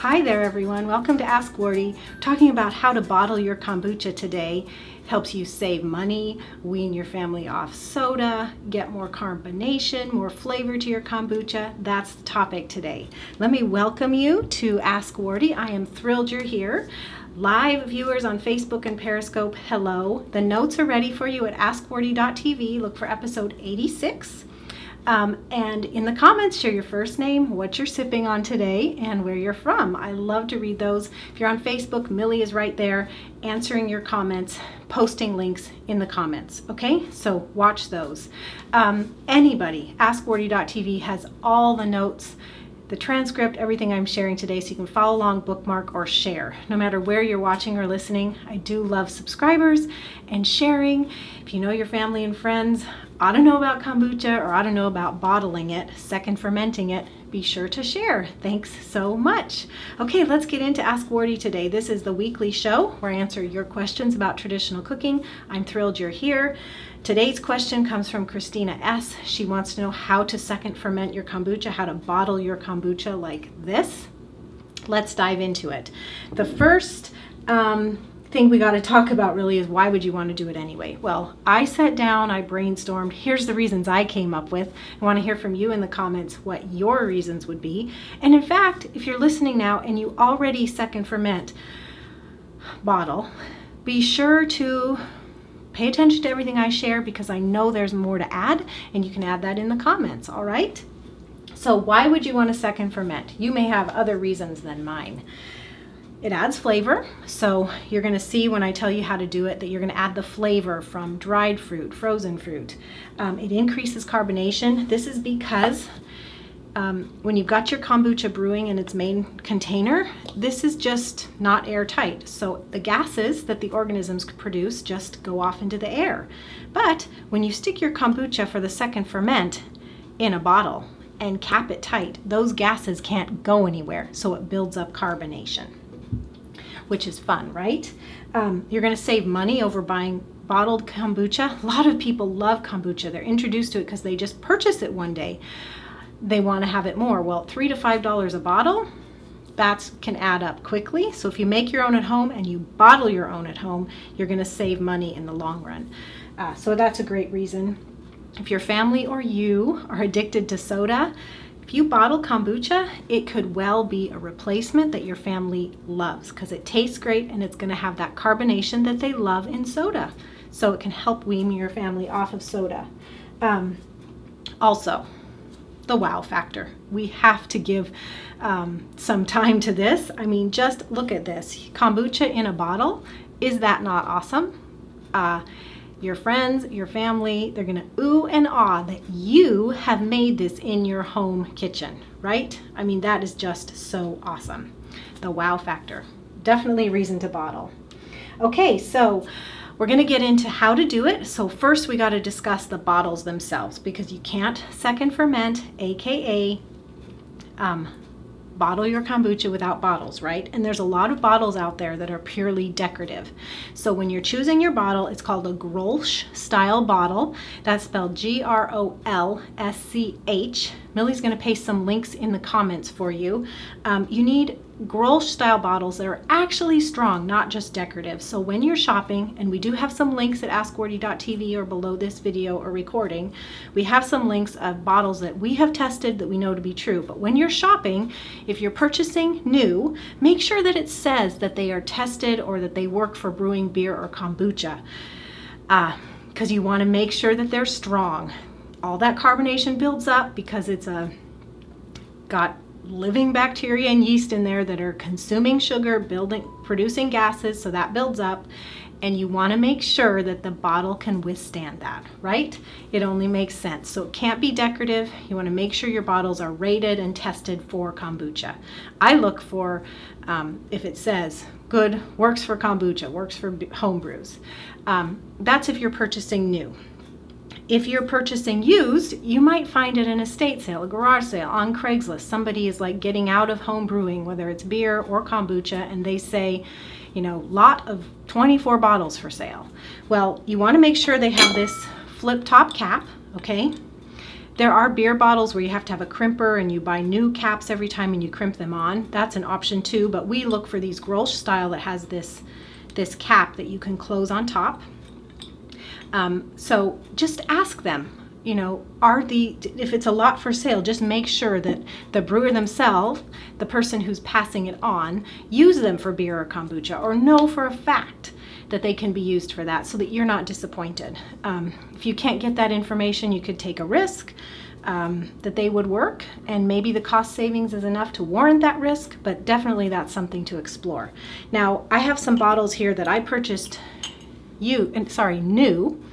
Hi there everyone, welcome to Ask Wardee. We're talking about how to bottle your kombucha today. It helps you save money, wean your family off soda, get more carbonation, more flavor to your kombucha. That's the topic today. Let me welcome you to Ask Wardee. I am thrilled you're here. Live viewers on Facebook and Periscope, hello. The notes are ready for you at askwardee.tv. Look for episode 86. And in the comments, share your first name, what you're sipping on today, and where you're from. I love to read those. If you're on Facebook, Millie is right there answering your comments, posting links in the comments. Okay, so watch those. Anybody, askwardee.tv has all the notes, the transcript, everything I'm sharing today, so you can follow along, bookmark, or share. No matter where you're watching or listening, I do love subscribers and sharing. If you know your family and friends ought to know about kombucha or ought to know about bottling it, second fermenting it, be sure to share. Thanks so much. Okay, let's get into Ask Wardee today. This is the weekly show where I answer your questions about traditional cooking. I'm thrilled you're here. Today's question comes from Christina S. She wants to know how to second ferment your kombucha, how to bottle your kombucha like this. Let's dive into it. The first thing we got to talk about really is why would you want to do it anyway? Well, I sat down, I brainstormed. Here's the reasons I came up with. I want to hear from you in the comments what your reasons would be. And in fact, if you're listening now and you already second ferment bottle, be sure to pay attention to everything I share because I know there's more to add and you can add that in the comments, all right? So why would you want to second ferment? You may have other reasons than mine. It adds flavor, so you're going to see when I tell you how to do it that you're going to add the flavor from dried fruit, frozen fruit. It increases carbonation. This is because when you've got your kombucha brewing in its main container, this is just not airtight. So the gases that the organisms produce just go off into the air. But when you stick your kombucha for the second ferment in a bottle and cap it tight, those gases can't go anywhere, so it builds up carbonation, which is fun, right? You're going to save money over buying bottled kombucha. A lot of people love kombucha. They're introduced to it because they just purchase it one day. They want to have it more. Well, $3 to $5 a bottle, that can add up quickly. So if you make your own at home and you bottle your own at home, you're going to save money in the long run. So that's a great reason. If your family or you are addicted to soda, if you bottle kombucha, it could well be a replacement that your family loves because it tastes great and it's going to have that carbonation that they love in soda. So it can help wean your family off of soda. Also, the wow factor. We have to give some time to this. I mean, just look at this. Kombucha in a bottle. Is that not awesome? Your friends, your family, they're going to ooh and ah that you have made this in your home kitchen, right? I mean, that is just so awesome. The wow factor. Definitely a reason to bottle. Okay, so we're going to get into how to do it. So first we got to discuss the bottles themselves because you can't second ferment, aka bottle your kombucha without bottles, right? And there's a lot of bottles out there that are purely decorative. So when you're choosing your bottle, it's called a Grolsch style bottle. That's spelled Grolsch. Millie's going to paste some links in the comments for you. You need Grolsch style bottles that are actually strong, not just decorative. So when you're shopping, and we do have some links at askwardee.tv or below this video or recording, we have some links of bottles that we have tested that we know to be true. But when you're shopping, if you're purchasing new, make sure that it says that they are tested or that they work for brewing beer or kombucha, because you want to make sure that they're strong. All that carbonation builds up because it's got living bacteria and yeast in there that are consuming sugar, producing gases, so that builds up, and you want to make sure that the bottle can withstand that, right? It only makes sense. So it can't be decorative. You want to make sure your bottles are rated and tested for kombucha. I look for if it says good, works for kombucha, works for home brews. That's if you're purchasing new. If you're purchasing used, you might find it in an estate sale, a garage sale, on Craigslist. Somebody is like getting out of home brewing, whether it's beer or kombucha, and they say, you know, lot of 24 bottles for sale. Well, you want to make sure they have this flip top cap, okay? There are beer bottles where you have to have a crimper and you buy new caps every time and you crimp them on. That's an option too, but we look for these Grolsch style that has this cap that you can close on top. So just ask them, you know, if it's a lot for sale, just make sure that the brewer themselves, the person who's passing it on, use them for beer or kombucha, or know for a fact that they can be used for that, so that you're not disappointed. If you can't get that information, you could take a risk that they would work, and maybe the cost savings is enough to warrant that risk, but definitely that's something to explore. Now, I have some bottles here that I purchased new,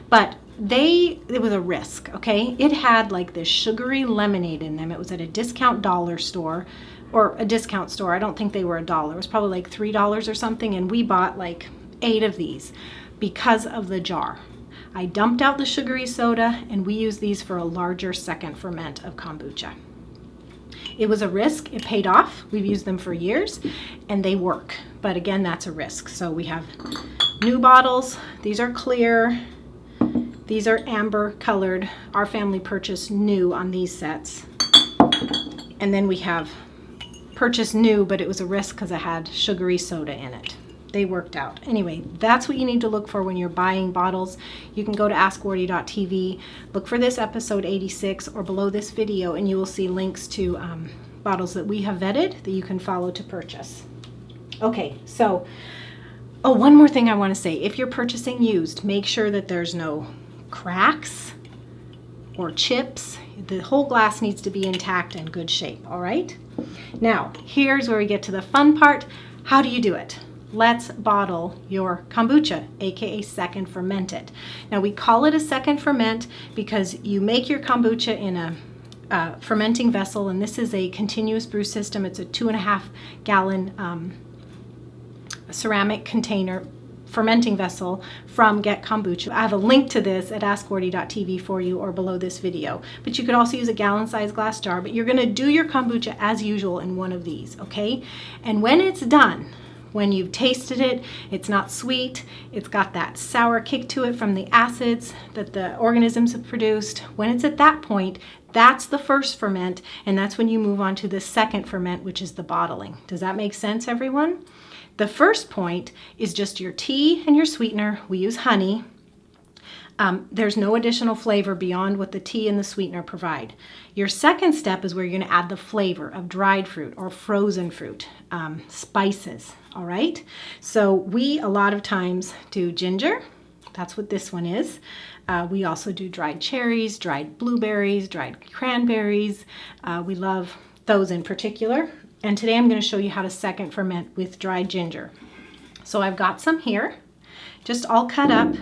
but it was a risk, okay? It had like this sugary lemonade in them. It was at a discount dollar store, or a discount store. I don't think they were $1. It was probably like $3 or something, and we bought like 8 of these because of the jar. I dumped out the sugary soda, and we use these for a larger second ferment of kombucha. It was a risk. It paid off. We've used them for years, and they work. But again, that's a risk. So we have new bottles. These are clear. These are amber colored. Our family purchased new on these sets. And then we have purchased new, but it was a risk because it had sugary soda in it. They worked out. Anyway, that's what you need to look for when you're buying bottles. You can go to askwardee.tv, look for this episode 86 or below this video, and you will see links to bottles that we have vetted that you can follow to purchase. Okay, so, one more thing I want to say. If you're purchasing used, make sure that there's no cracks or chips. The whole glass needs to be intact and good shape, all right? Now, here's where we get to the fun part. How do you do it? Let's bottle your kombucha, aka second ferment it. Now, we call it a second ferment because you make your kombucha in a fermenting vessel, and this is a continuous brew system. It's a 2.5 gallon ceramic container fermenting vessel from Get Kombucha. I have a link to this at askwardee.tv for you, or below this video. But you could also use a gallon-sized glass jar, but you're going to do your kombucha as usual in one of these, okay? And when it's done, when you've tasted it, it's not sweet, it's got that sour kick to it from the acids that the organisms have produced. When it's at that point, that's the first ferment, and that's when you move on to the second ferment, which is the bottling. Does that make sense, everyone? The first point is just your tea and your sweetener. We use honey. There's no additional flavor beyond what the tea and the sweetener provide. Your second step is where you're going to add the flavor of dried fruit or frozen fruit, spices, all right? So we, a lot of times, do ginger. That's what this one is. We also do dried cherries, dried blueberries, dried cranberries. We love those in particular. And today I'm going to show you how to second ferment with dried ginger. So I've got some here, just all cut up.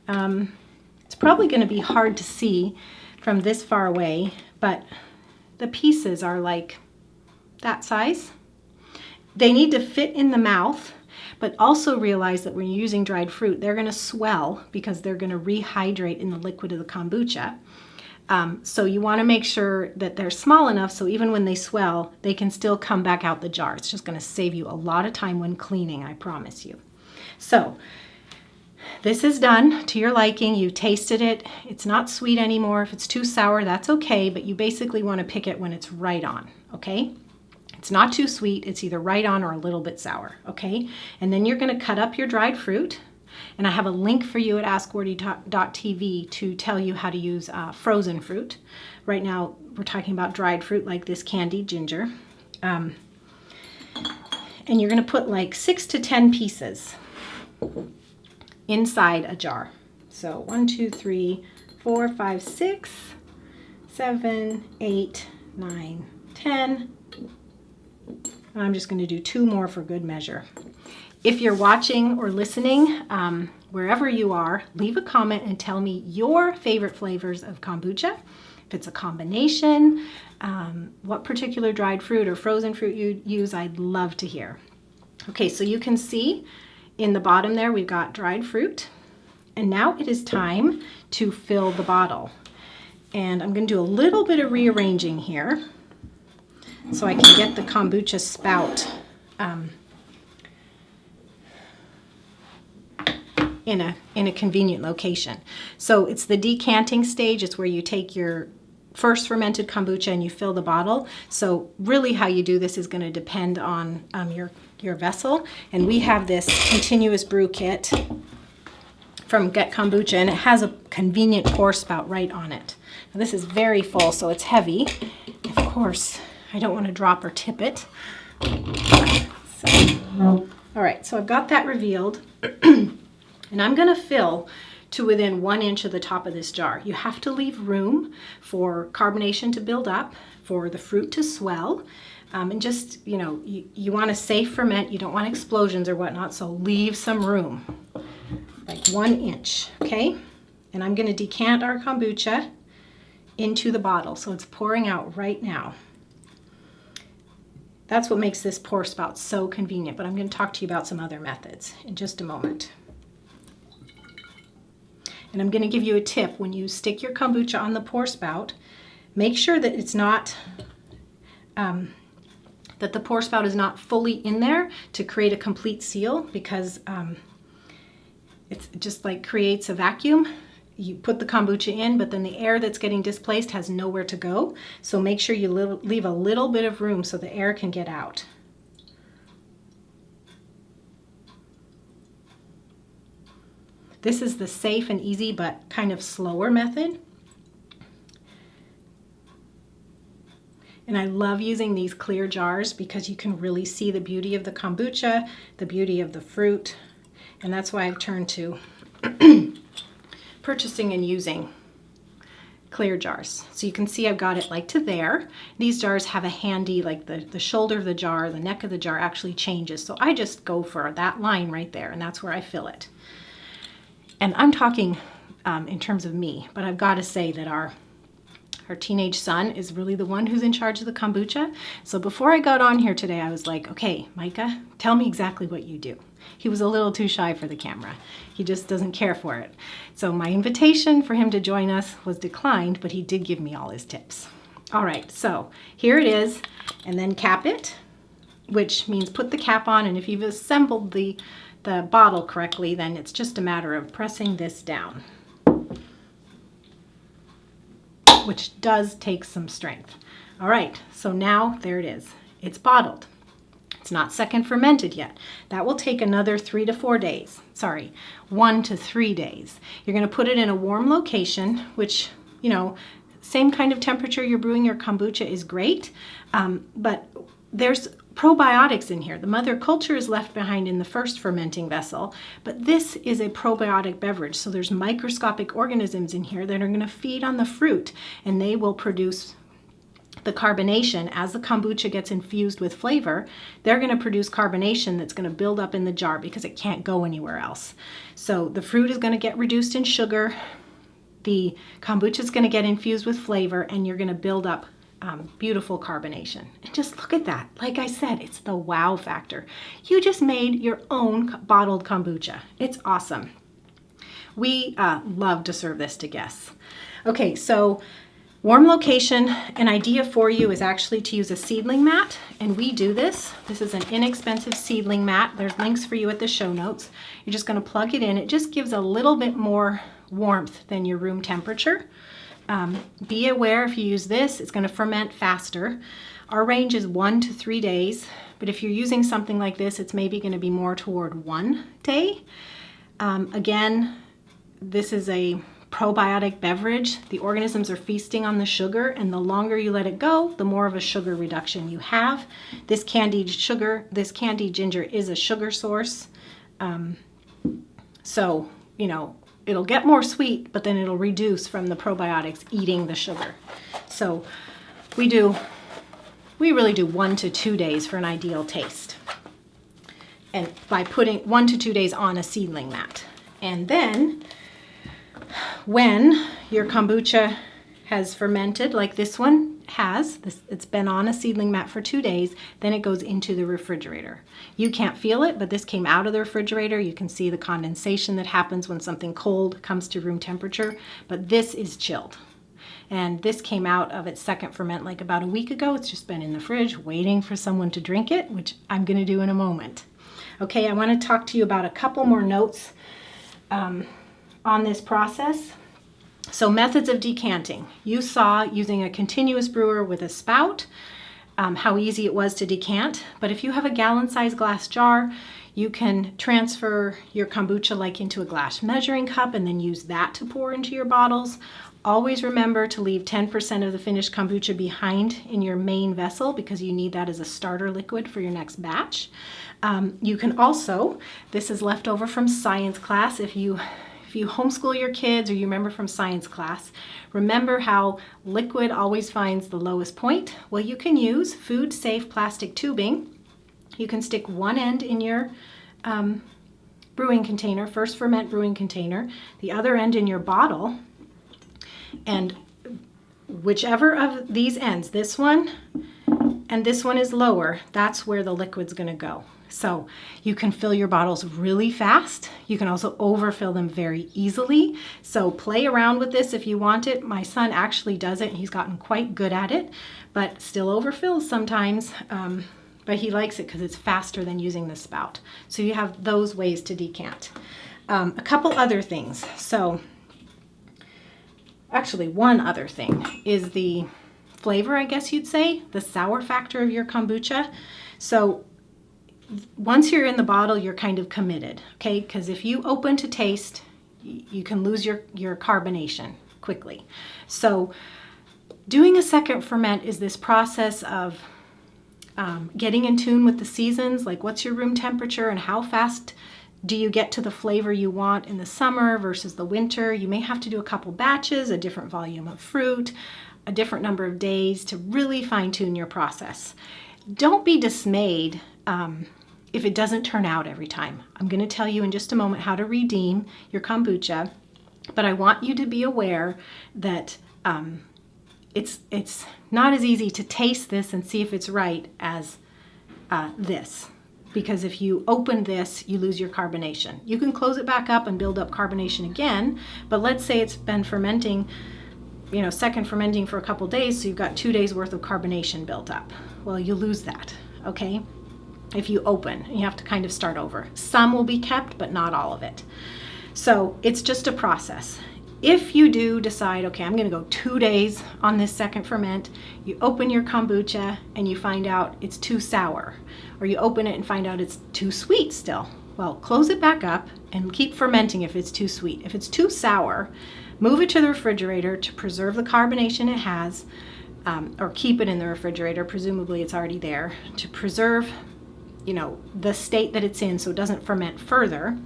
It's probably going to be hard to see from this far away, but the pieces are like that size. They need to fit in the mouth, but also realize that when you're using dried fruit, they're going to swell because they're going to rehydrate in the liquid of the kombucha. So you want to make sure that they're small enough so even when they swell, they can still come back out the jar. It's just going to save you a lot of time when cleaning, I promise you. So this is done to your liking. You tasted it. It's not sweet anymore. If it's too sour, that's okay, but you basically want to pick it when it's right on, okay? It's not too sweet. It's either right on or a little bit sour, okay? And then you're going to cut up your dried fruit. And I have a link for you at askwardee.tv to tell you how to use frozen fruit. Right now, we're talking about dried fruit like this candied ginger. And you're going to put like 6 to 10 pieces inside a jar. So 1, 2, 3, 4, 5, 6, 7, 8, 9, 10. And I'm just going to do 2 more for good measure. If you're watching or listening, wherever you are, leave a comment and tell me your favorite flavors of kombucha. If it's a combination, what particular dried fruit or frozen fruit you use, I'd love to hear. Okay, so you can see in the bottom there, we've got dried fruit. And now it is time to fill the bottle. And I'm going to do a little bit of rearranging here so I can get the kombucha spout in a convenient location. So it's the decanting stage. It's where you take your first fermented kombucha and you fill the bottle. So really how you do this is going to depend on your vessel. And we have this continuous brew kit from Get Kombucha, and it has a convenient pour spout right on it. Now this is very full, so it's heavy. Of course, I don't want to drop or tip it. So, all right, so I've got that revealed, and I'm going to fill to within 1 inch of the top of this jar. You have to leave room for carbonation to build up, for the fruit to swell, and just, you know, you want to safe ferment. You don't want explosions or whatnot, so leave some room, like 1 inch, okay? And I'm going to decant our kombucha into the bottle, so it's pouring out right now. That's what makes this pour spout so convenient, but I'm going to talk to you about some other methods in just a moment. And I'm going to give you a tip. When you stick your kombucha on the pour spout, make sure that it's not, that the pour spout is not fully in there to create a complete seal, because it's just like creates a vacuum. You put the kombucha in, but then the air that's getting displaced has nowhere to go. So make sure you leave a little bit of room so the air can get out. This is the safe and easy but kind of slower method. And I love using these clear jars because you can really see the beauty of the kombucha, the beauty of the fruit. And that's why I've turned to purchasing and using clear jars. So you can see I've got it like to there. These jars have a handy, like the shoulder of the jar, the neck of the jar actually changes. So I just go for that line right there, and that's where I fill it. And I'm talking in terms of me, but I've got to say that our teenage son is really the one who's in charge of the kombucha. So before I got on here today, I was like, okay, Micah, tell me exactly what you do. He was a little too shy for the camera. He just doesn't care for it. So my invitation for him to join us was declined, but he did give me all his tips. All right, so here it is, and then cap it, which means put the cap on, and if you've assembled the bottle correctly, then it's just a matter of pressing this down, which does take some strength. All right, so now there it is. It's bottled. It's not second fermented yet. That will take another 3 to 4 days. Sorry, 1 to 3 days. You're going to put it in a warm location, which, you know, same kind of temperature you're brewing your kombucha is great, but there's probiotics in here. The mother culture is left behind in the first fermenting vessel, but this is a probiotic beverage. So there's microscopic organisms in here that are going to feed on the fruit, and they will produce the carbonation. As the kombucha gets infused with flavor, they're going to produce carbonation that's going to build up in the jar because it can't go anywhere else. So the fruit is going to get reduced in sugar, the kombucha is going to get infused with flavor, and you're going to build up beautiful carbonation. And just look at that. Like I said, it's the wow factor. You just made your own bottled kombucha. It's awesome. We love to serve this to guests. Okay, so warm location, an idea for you is actually to use a seedling mat, and we do this. This is an inexpensive seedling mat. There's links for you at the show notes. You're just going to plug it in. It just gives a little bit more warmth than your room temperature. Be aware if you use this, it's going to ferment faster. Our range is 1 to 3 days, but if you're using something like this, it's maybe going to be more toward 1 day. Again, this is a probiotic beverage. The organisms are feasting on the sugar, and the longer you let it go, the more of a sugar reduction you have. This candied ginger is a sugar source. So, you know, it'll get more sweet, but then it'll reduce from the probiotics eating the sugar. So we really do 1 to 2 days for an ideal taste. And by putting 1 to 2 days on a seedling mat. And then when your kombucha has fermented, like this one has, it's been on a seedling mat for 2 days, then it goes into the refrigerator. You can't feel it, but this came out of the refrigerator. You can see the condensation that happens when something cold comes to room temperature, but this is chilled. And this came out of its second ferment like about a week ago. It's just been in the fridge waiting for someone to drink it, which I'm going to do in a moment. Okay, I want to talk to you about a couple more notes on this process. So methods of decanting. You saw using a continuous brewer with a spout, how easy it was to decant. But if you have a gallon-sized glass jar, you can transfer your kombucha like into a glass measuring cup and then use that to pour into your bottles. Always remember to leave 10% of the finished kombucha behind in your main vessel because you need that as a starter liquid for your next batch. You can also, this is left over from science class, if you homeschool your kids or you remember from science class, remember how liquid always finds the lowest point? Well, you can use food-safe plastic tubing. You can stick one end in your brewing container, first ferment brewing container, the other end in your bottle, and whichever of these ends, this one and this one is lower, that's where the liquid's going to go. So you can fill your bottles really fast. You can also overfill them very easily. So play around with this if you want it. My son actually does it, and he's gotten quite good at it, but still overfills sometimes. But he likes it because it's faster than using the spout. So you have those ways to decant. A couple other things. So actually one other thing is the flavor, I guess you'd say, the sour factor of your kombucha. So once you're in the bottle, you're kind of committed, okay? Because if you open to taste, you can lose your carbonation quickly. So doing a second ferment is this process of getting in tune with the seasons, like what's your room temperature and how fast do you get to the flavor you want in the summer versus the winter. You may have to do a couple batches, a different volume of fruit, a different number of days to really fine tune your process. Don't be dismayed if it doesn't turn out every time. I'm going to tell you in just a moment how to redeem your kombucha, but I want you to be aware that it's not as easy to taste this and see if it's right as this. Because if you open this, you lose your carbonation. You can close it back up and build up carbonation again, but let's say it's been fermenting, second fermenting for a couple days, so you've got 2 days worth of carbonation built up. Well, you lose that, okay? If you open, you have to kind of start over. Some will be kept, but not all of it. So it's just a process. If you do decide, okay, I'm going to go 2 days on this second ferment, you open your kombucha and you find out it's too sour, or you open it and find out it's too sweet still. Well, close it back up and keep fermenting if it's too sweet. If it's too sour, move it to the refrigerator to preserve the carbonation it has, or keep it in the refrigerator, presumably it's already there, to preserve, the state that it's in so it doesn't ferment further.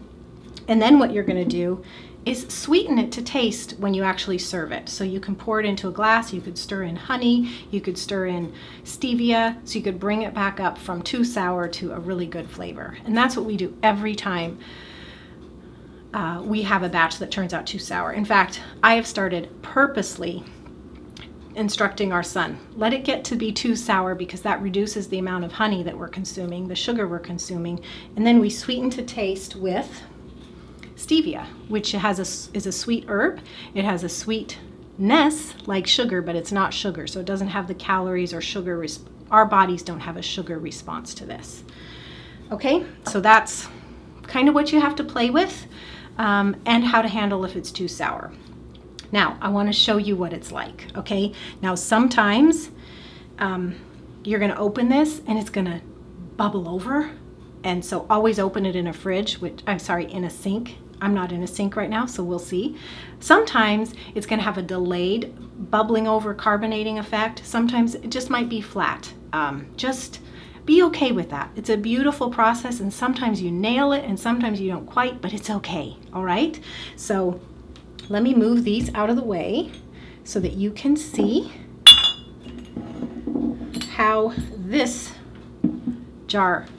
And then what you're going to do is sweeten it to taste when you actually serve it. So you can pour it into a glass, you could stir in honey, you could stir in stevia, so you could bring it back up from too sour to a really good flavor. And that's what we do every time we have a batch that turns out too sour. In fact, I have started purposely instructing our son, let it get to be too sour because that reduces the amount of honey that we're consuming, the sugar we're consuming, and then we sweeten to taste with stevia, which is a sweet herb. It has a sweetness like sugar, but it's not sugar, so it doesn't have the calories or sugar. Our bodies don't have a sugar response to this. Okay, so that's kind of what you have to play with, and how to handle if it's too sour. Now, I want to show you what it's like, okay? Now, sometimes you're going to open this and it's going to bubble over, and so always open it in a fridge, in a sink. I'm not in a sink right now, so we'll see. Sometimes it's going to have a delayed bubbling over carbonating effect. Sometimes it just might be flat. Just be okay with that. It's a beautiful process, and sometimes you nail it and sometimes you don't quite, but it's okay, all right? So let me move these out of the way so that you can see how this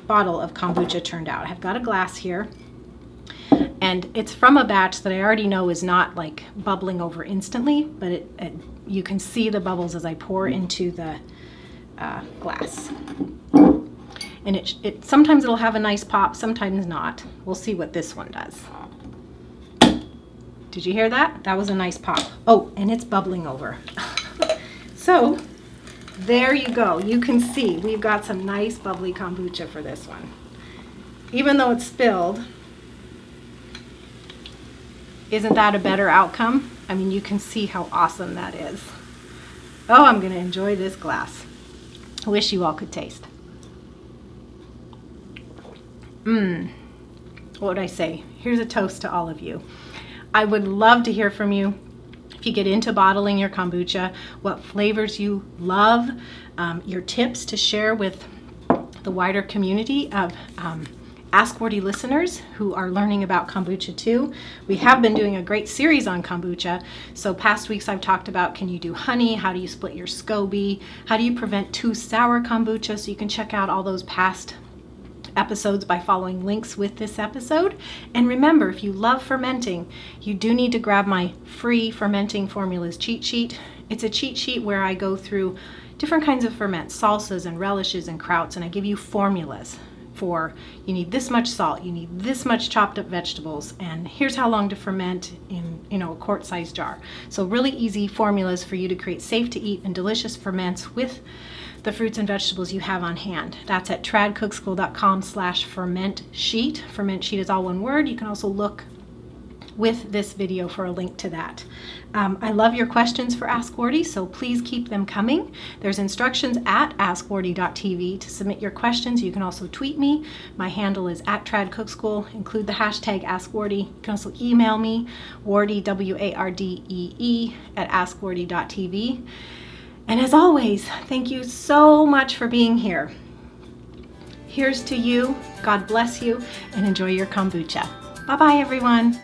bottle of kombucha turned out. I've got a glass here, and it's from a batch that I already know is not like bubbling over instantly, but you can see the bubbles as I pour into the glass. And it sometimes it'll have a nice pop, sometimes not. We'll see what this one does. Did you hear that? That was a nice pop. Oh, and it's bubbling over. So there you go. You can see we've got some nice bubbly kombucha for this one. Even though it's spilled, Isn't that a better outcome? I mean, you can see how awesome that is. Oh, I'm going to enjoy this glass. I wish you all could taste. What would I say? Here's a toast to all of you. I would love to hear from you. If you get into bottling your kombucha, what flavors you love, your tips to share with the wider community of Ask Wardee listeners who are learning about kombucha too. We have been doing a great series on kombucha. So past weeks I've talked about, can you do honey? How do you split your SCOBY? How do you prevent too sour kombucha? So you can check out all those past episodes by following links with this episode. And remember, if you love fermenting, you do need to grab my free fermenting formulas cheat sheet. It's a cheat sheet where I go through different kinds of ferments, salsas and relishes and krauts, and I give you formulas for, you need this much salt, you need this much chopped up vegetables, and here's how long to ferment in a quart-sized jar. So really easy formulas for you to create safe to eat and delicious ferments with the fruits and vegetables you have on hand. That's at tradcookschool.com/ferment sheet. Ferment sheet is all one word. You can also look with this video for a link to that. I love your questions for Ask Wardee, so please keep them coming. There's instructions at askwardee.tv to submit your questions. You can also tweet me. My handle is at tradcookschool. Include the hashtag AskWardee. You can also email me, Wardee, Wardee, at askwardee.tv. And as always, thank you so much for being here. Here's to you. God bless you, and enjoy your kombucha. Bye-bye, everyone.